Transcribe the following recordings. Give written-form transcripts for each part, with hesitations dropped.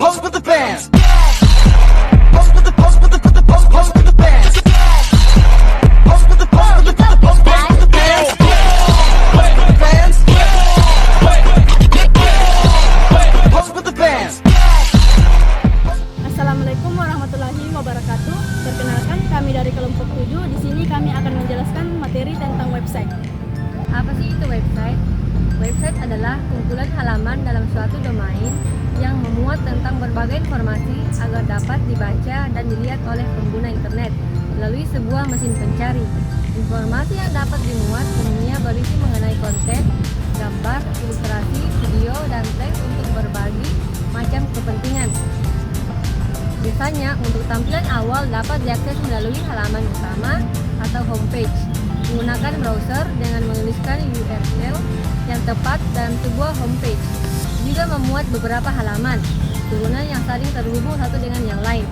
pose with the bands. Pose with the pose with the pose with the bands. Pose with the pose with the pose with the bands. Pose with the bands. Pose with the bands. Assalamualaikum warahmatullahi wabarakatuh. Perkenalkan, kami dari kelompok 7. Di sini kami akan menjelaskan materi tentang website. Apa sih itu website? Website adalah kumpulan halaman dalam suatu domain yang memuat tentang berbagai informasi agar dapat dibaca dan dilihat oleh pengguna internet melalui sebuah mesin pencari. Informasi yang dapat dimuat umumnya berisi mengenai konten, gambar, ilustrasi, video, dan teks untuk berbagai macam kepentingan. Biasanya untuk tampilan awal dapat diakses melalui halaman utama atau homepage. Menggunakan browser dengan menuliskan URL yang tepat dalam sebuah homepage. Juga memuat beberapa halaman, turunan yang saling terhubung satu dengan yang lain.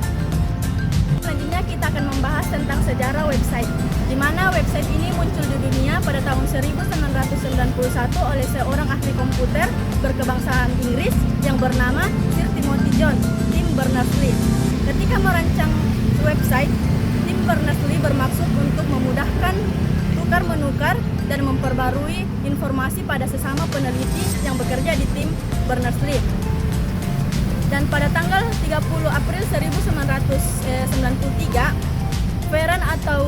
Selanjutnya kita akan membahas tentang sejarah website, di mana website ini muncul di dunia pada tahun 1991 oleh seorang ahli komputer berkebangsaan Inggris yang bernama Sir Timothy John, Tim Berners-Lee. Ketika merancang website, Tim Berners-Lee bermaksud untuk memudahkan tukar-menukar dan memperbarui informasi pada sesama peneliti yang bekerja di tim Berners-Lee. Dan pada tanggal 30 April 1993, Veran atau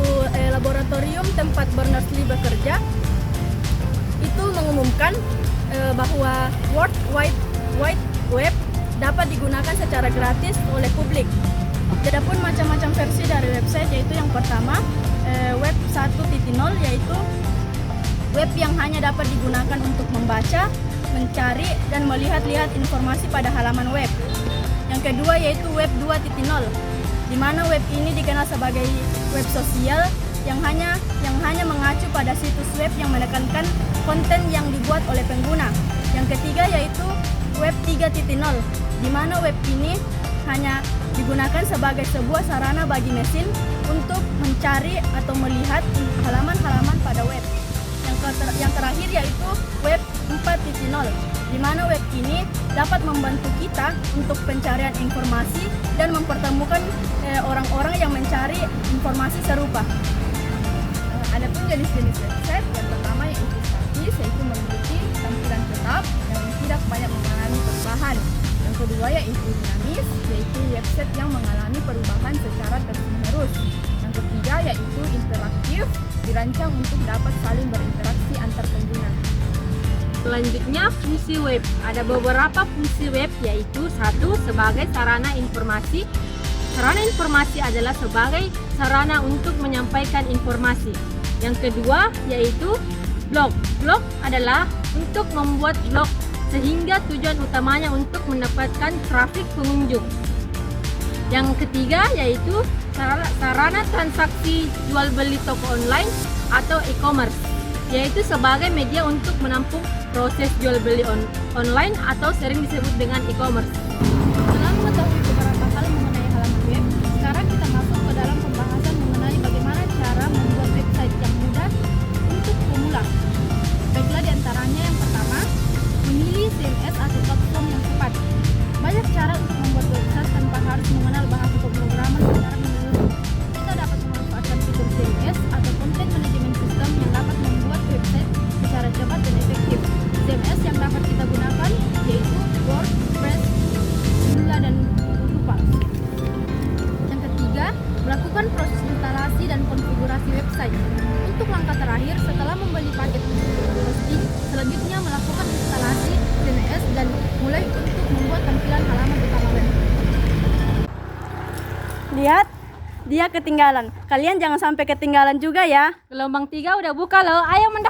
laboratorium tempat Berners-Lee bekerja itu mengumumkan bahwa World Wide Web dapat digunakan secara gratis oleh publik. Ada pun macam-macam versi dari website, yaitu yang pertama web 1.0, yaitu web yang hanya dapat digunakan untuk membaca, mencari, dan melihat-lihat informasi pada halaman web. Yang kedua yaitu web 2.0, di mana web ini dikenal sebagai web sosial yang hanya mengacu pada situs web yang menekankan konten yang dibuat oleh pengguna. Yang ketiga yaitu web 3.0, di mana web ini hanya digunakan sebagai sebuah sarana bagi mesin untuk mencari atau melihat halaman-halaman pada web. Yang terakhir yaitu web 4.0, di mana web ini dapat membantu kita untuk pencarian informasi dan mempertemukan orang-orang yang mencari informasi serupa. Adapun jenis-jenis website, yang pertama yaitu statis, yaitu memiliki tampilan tetap dan tidak banyak mengalami perubahan. Yang kedua yaitu dinamis, yaitu website yang mengalami perubahan secara terus-menerus. Yang ketiga yaitu interaktif, dirancang untuk dapat saling berinteraksi antar pengguna. Selanjutnya, fungsi web. Ada beberapa fungsi web, yaitu satu, sebagai sarana informasi. Sarana informasi adalah sebagai sarana untuk menyampaikan informasi. Yang kedua yaitu blog. Blog adalah untuk membuat blog, sehingga tujuan utamanya untuk mendapatkan trafik pengunjung. Yang ketiga yaitu sarana transaksi jual beli toko online atau e-commerce, yaitu sebagai media untuk menampung proses jual beli online atau sering disebut dengan e-commerce. Setelah mengetahui beberapa hal mengenai halaman web, sekarang kita masuk ke dalam pembahasan mengenai bagaimana cara membuat website yang mudah untuk pemula. Baiklah, diantaranya yang pertama, memilih CMS atau platform yang tepat. Banyak cara untuk membuat website tanpa harus mengenal bahasa pemrograman secara menyeluruh. Kita dapat memanfaatkan fitur CMS atau Content Management System yang dapat membuat website secara cepat dan efektif. CMS yang dapat kita gunakan yaitu WordPress, Joomla, dan Drupal. Yang ketiga, melakukan proses instalasi dan konfigurasi website. Untuk langkah terakhir, setelah membeli paket hosting, selanjutnya melakukan instalasi CMS dan mulai untuk membuat tampilan halaman utama web. Lihat, dia ketinggalan. Kalian jangan sampai ketinggalan juga ya. Gelombang 3 udah buka loh, ayo mendaftar.